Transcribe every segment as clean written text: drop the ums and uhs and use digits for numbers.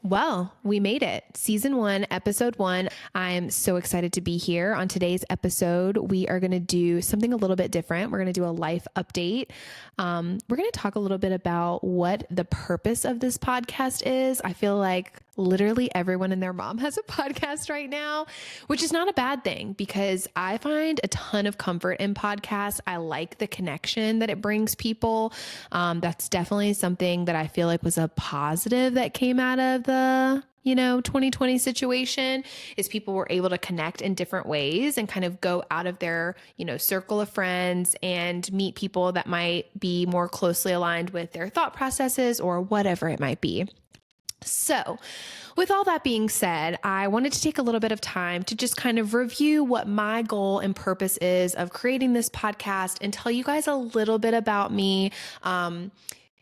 Well, we made it. Season 1, episode 1. I'm so excited to be here. On today's episode, we are going to do something a little bit different. We're going to do a life update. We're going to talk a little bit about what the purpose of this podcast is. I feel like literally everyone and their mom has a podcast right now, which is not a bad thing because I find a ton of comfort in podcasts. I like the connection that it brings people. That's definitely something that I feel like was a positive that came out of the 2020 situation is people were able to connect in different ways and kind of go out of their, circle of friends and meet people that might be more closely aligned with their thought processes or whatever it might be. So with all that being said, I wanted to take a little bit of time to just kind of review what my goal and purpose is of creating this podcast and tell you guys a little bit about me.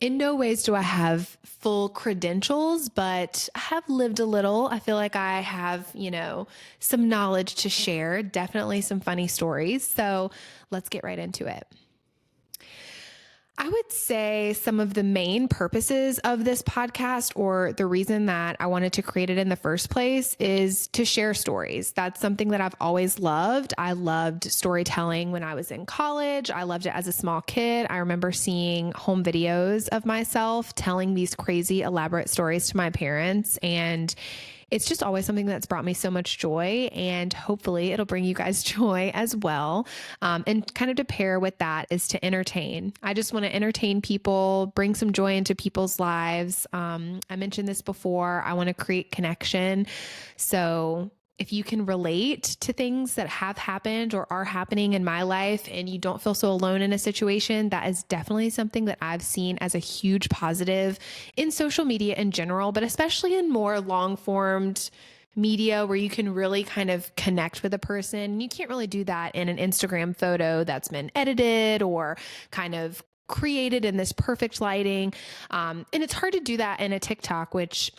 In no ways do I have full credentials, but I have lived a little. I feel like I have, some knowledge to share, definitely some funny stories. So let's get right into it. I would say some of the main purposes of this podcast, or the reason that I wanted to create it in the first place, is to share stories. That's something that I've always loved. I loved storytelling when I was in college. I loved it as a small kid. I remember seeing home videos of myself telling these crazy, elaborate stories to my parents, and it's just always something that's brought me so much joy, and hopefully it'll bring you guys joy as well. And kind of to pair with that is to entertain. I just want to entertain people, bring some joy into people's lives. I mentioned this before. I want to create connection. So if you can relate to things that have happened or are happening in my life and you don't feel so alone in a situation, that is definitely something that I've seen as a huge positive in social media in general, but especially in more long-formed media where you can really kind of connect with a person. You can't really do that in an Instagram photo that's been edited or kind of created in this perfect lighting. And it's hard to do that in a TikTok, which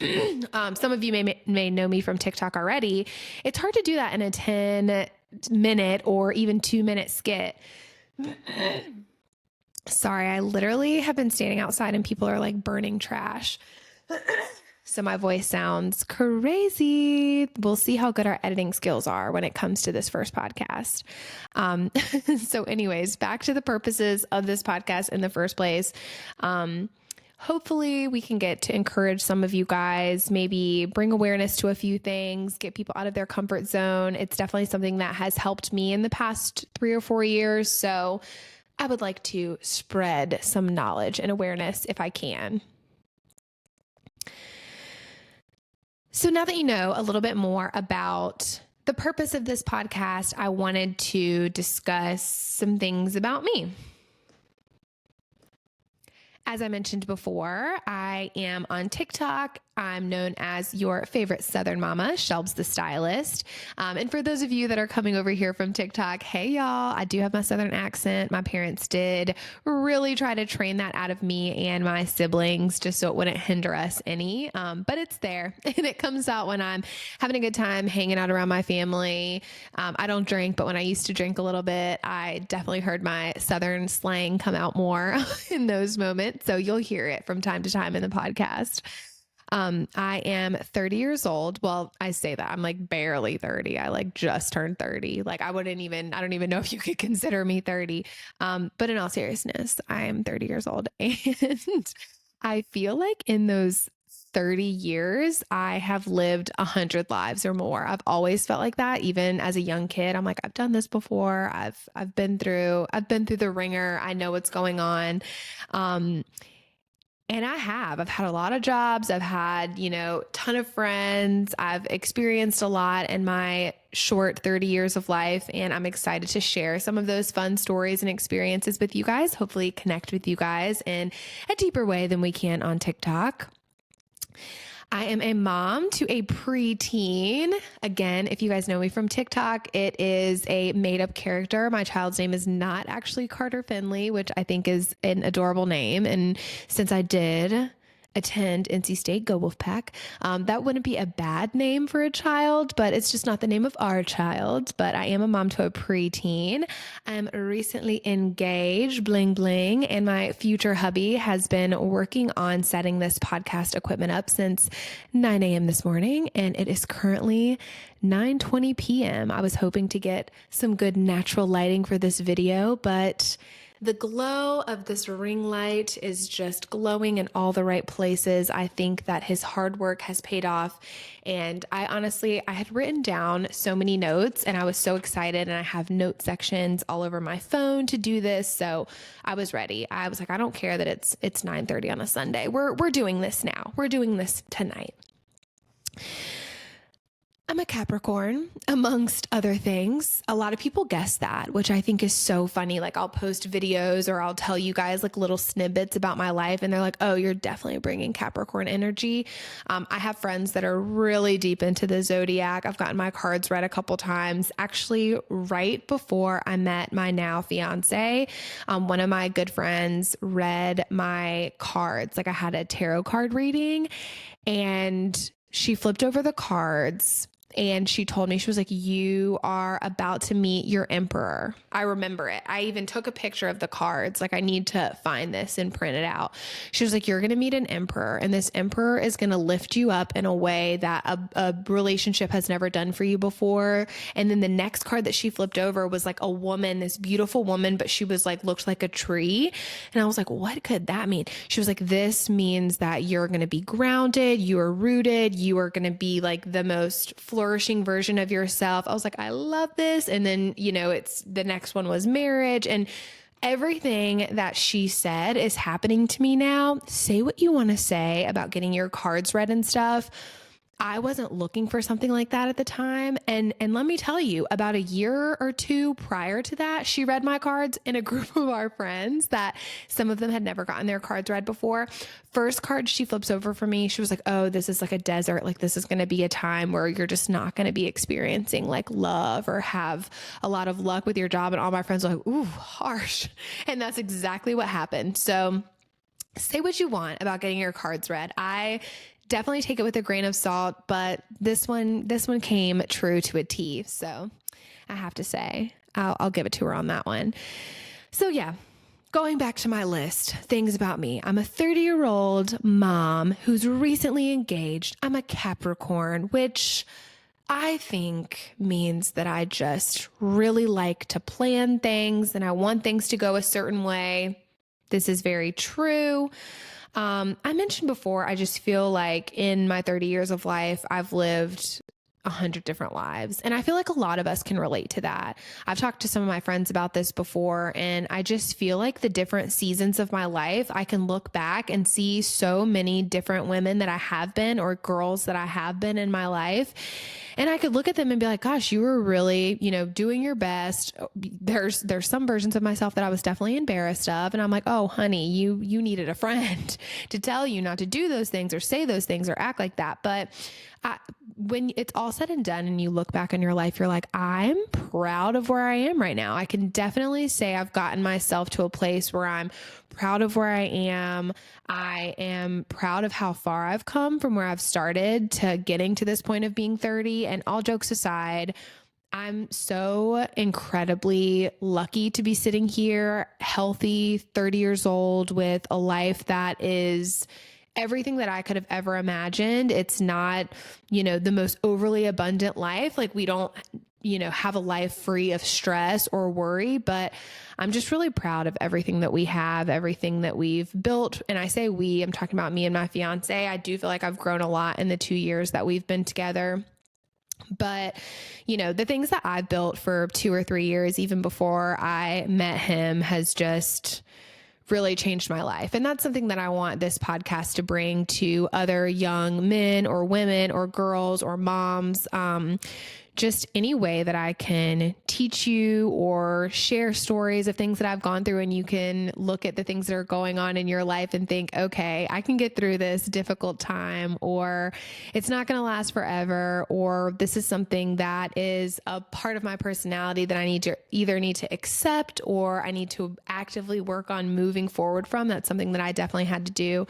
some of you may know me from TikTok already. It's hard to do that in a 10-minute or even 2-minute skit. Sorry, I literally have been standing outside and people are like burning trash. So my voice sounds crazy. We'll see how good our editing skills are when it comes to this first podcast. So anyways, back to the purposes of this podcast in the first place. Hopefully we can get to encourage some of you guys, maybe bring awareness to a few things, get people out of their comfort zone. It's definitely something that has helped me in the past 3 or 4 years. So I would like to spread some knowledge and awareness if I can. So now that you know a little bit more about the purpose of this podcast, I wanted to discuss some things about me. As I mentioned before, I am on TikTok. I'm known as your favorite Southern mama, Shelbs the stylist. And for those of you that are coming over here from TikTok, hey y'all, I do have my Southern accent. My parents did really try to train that out of me and my siblings just so it wouldn't hinder us any. But it's there and it comes out when I'm having a good time hanging out around my family. I don't drink, but when I used to drink a little bit, I definitely heard my Southern slang come out more in those moments. So you'll hear it from time to time in the podcast. I am 30 years old. Well, I say that I'm like barely 30. I like just turned 30. Like I don't even know if you could consider me 30. But in all seriousness, I'm 30 years old and I feel like in those 30 years, I have lived 100 lives or more. I've always felt like that. Even as a young kid, I'm like, I've done this before. I've been through the ringer. I know what's going on. And I've had a lot of jobs. I've had, ton of friends. I've experienced a lot in my short 30 years of life. And I'm excited to share some of those fun stories and experiences with you guys, hopefully connect with you guys in a deeper way than we can on TikTok. I am a mom to a preteen. Again, if you guys know me from TikTok, it is a made-up character. My child's name is not actually Carter Finley, which I think is an adorable name. And since I did attend NC State, go Wolfpack. That wouldn't be a bad name for a child, but it's just not the name of our child. But I am a mom to a preteen. I'm recently engaged, bling bling, and my future hubby has been working on setting this podcast equipment up since 9 a.m. this morning, and it is currently 9:20 p.m. I was hoping to get some good natural lighting for this video, but the glow of this ring light is just glowing in all the right places. I think that his hard work has paid off. And I had written down so many notes and I was so excited, and I have note sections all over my phone to do this. So I was ready. I was like, I don't care that it's 9:30 on a Sunday. We're doing this now. We're doing this tonight. I'm a Capricorn, amongst other things. A lot of people guess that, which I think is so funny. Like, I'll post videos or I'll tell you guys like little snippets about my life, and they're like, oh, you're definitely bringing Capricorn energy. I have friends that are really deep into the zodiac. I've gotten my cards read a couple times. Actually, right before I met my now fiance, one of my good friends read my cards. Like, I had a tarot card reading, and she flipped over the cards. And she told me, she was like, you are about to meet your emperor. I remember it. I even took a picture of the cards. Like, I need to find this and print it out. She was like, you're going to meet an emperor, and this emperor is going to lift you up in a way that a relationship has never done for you before. And then the next card that she flipped over was like a woman, this beautiful woman, but she was like, looked like a tree. And I was like, what could that mean? She was like, this means that you're going to be grounded. You are rooted. You are going to be like the most flourishing version of yourself. I was like, I love this. And then, it's the next one was marriage, and everything that she said is happening to me now. Say what you want to say about getting your cards read and stuff. I wasn't looking for something like that at the time. And let me tell you, about a year or two prior to that, she read my cards in a group of our friends that some of them had never gotten their cards read before. First card she flips over for me, she was like, oh, this is like a desert. Like, this is going to be a time where you're just not going to be experiencing like love or have a lot of luck with your job. And all my friends were like, ooh, harsh. And that's exactly what happened. So say what you want about getting your cards read. I definitely take it with a grain of salt, but this one came true to a T. So I have to say, I'll give it to her on that one. So yeah, going back to my list, things about me. I'm a 30-year-old mom who's recently engaged. I'm a Capricorn, which I think means that I just really like to plan things and I want things to go a certain way. This is very true. I mentioned before, I just feel like in my 30 years of life, I've lived 100 different lives. And I feel like a lot of us can relate to that. I've talked to some of my friends about this before, and I just feel like the different seasons of my life, I can look back and see so many different women that I have been, or girls that I have been in my life. And I could look at them and be like, gosh, you were really, doing your best. There's some versions of myself that I was definitely embarrassed of. And I'm like, oh, honey, you needed a friend to tell you not to do those things or say those things or act like that. But when it's all said and done and you look back on your life, you're like, I'm proud of where I am right now. I can definitely say I've gotten myself to a place where I'm proud of where I am. I am proud of how far I've come from where I've started to getting to this point of being 30. And all jokes aside, I'm so incredibly lucky to be sitting here, healthy, 30 years old, with a life that is everything that I could have ever imagined. It's not, the most overly abundant life. Like, we don't, have a life free of stress or worry, but I'm just really proud of everything that we have, everything that we've built. And I say we, I'm talking about me and my fiance. I do feel like I've grown a lot in the 2 years that we've been together. But, the things that I've built for 2 or 3 years, even before I met him, has just really changed my life. And that's something that I want this podcast to bring to other young men or women or girls or moms. just any way that I can teach you or share stories of things that I've gone through, and you can look at the things that are going on in your life and think, okay, I can get through this difficult time, or it's not going to last forever, or this is something that is a part of my personality that I need to accept, or I need to actively work on moving forward from. That's something that I definitely had to do.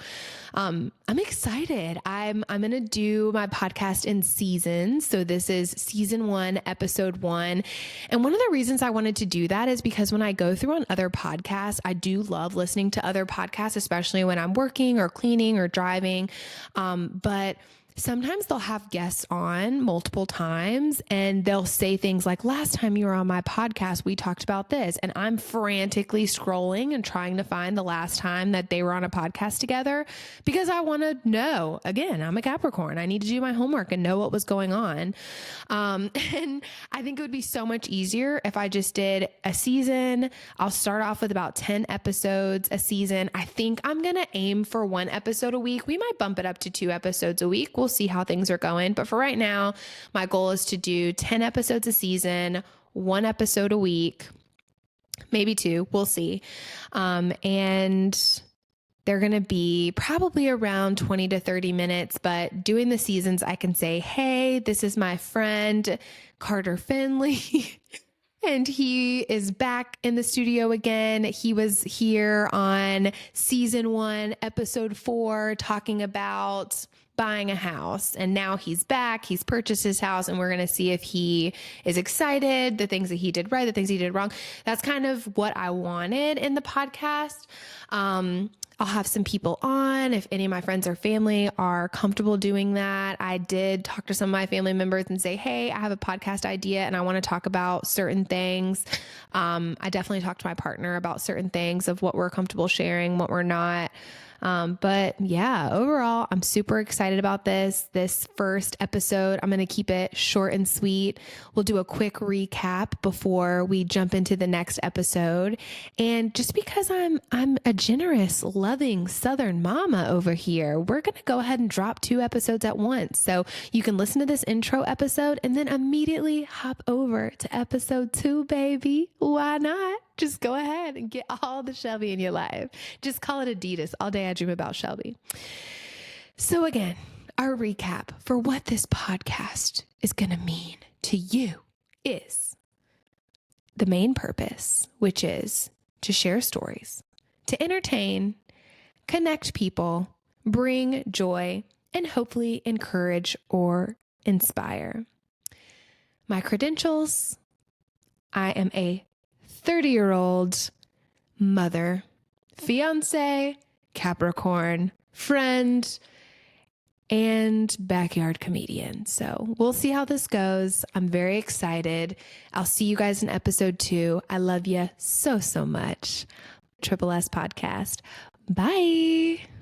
I'm excited. I'm going to do my podcast in seasons. So this is season 1, episode 1. And one of the reasons I wanted to do that is because when I go through on other podcasts, I do love listening to other podcasts, especially when I'm working or cleaning or driving. But sometimes they'll have guests on multiple times and they'll say things like, last time you were on my podcast, we talked about this. And I'm frantically scrolling and trying to find the last time that they were on a podcast together because I want to know. Again, I'm a Capricorn. I need to do my homework and know what was going on. And I think it would be so much easier if I just did a season. I'll start off with about 10 episodes a season. I think I'm going to aim for 1 episode a week. We might bump it up to 2 episodes a week. We'll see how things are going. But for right now, my goal is to do 10 episodes a season, 1 episode a week, maybe 2. We'll see. And they're going to be probably around 20 to 30 minutes, but doing the seasons, I can say, hey, this is my friend, Carter Finley. And he is back in the studio again. He was here on season 1, episode 4, talking about buying a house. And now he's back. He's purchased his house, and we're going to see if he is excited, the things that he did right, the things he did wrong. That's kind of what I wanted in the podcast. I'll have some people on if any of my friends or family are comfortable doing that. I did talk to some of my family members and say, hey, I have a podcast idea and I want to talk about certain things. I definitely talked to my partner about certain things of what we're comfortable sharing, what we're not. But yeah, overall, I'm super excited about this first episode. I'm going to keep it short and sweet. We'll do a quick recap before we jump into the next episode. And just because I'm a generous, loving Southern mama over here, we're going to go ahead and drop 2 episodes at once. So you can listen to this intro episode and then immediately hop over to episode 2, baby. Why not? Just go ahead and get all the Shelbie in your life. Just call it Adidas. All day I dream about Shelbie. So again, our recap for what this podcast is going to mean to you is the main purpose, which is to share stories, to entertain, connect people, bring joy, and hopefully encourage or inspire. My credentials: I am a 30-year-old mother, fiance, Capricorn, friend, and backyard comedian. So we'll see how this goes. I'm very excited. I'll see you guys in episode 2. I love you so, so much. Triple S Podcast. Bye.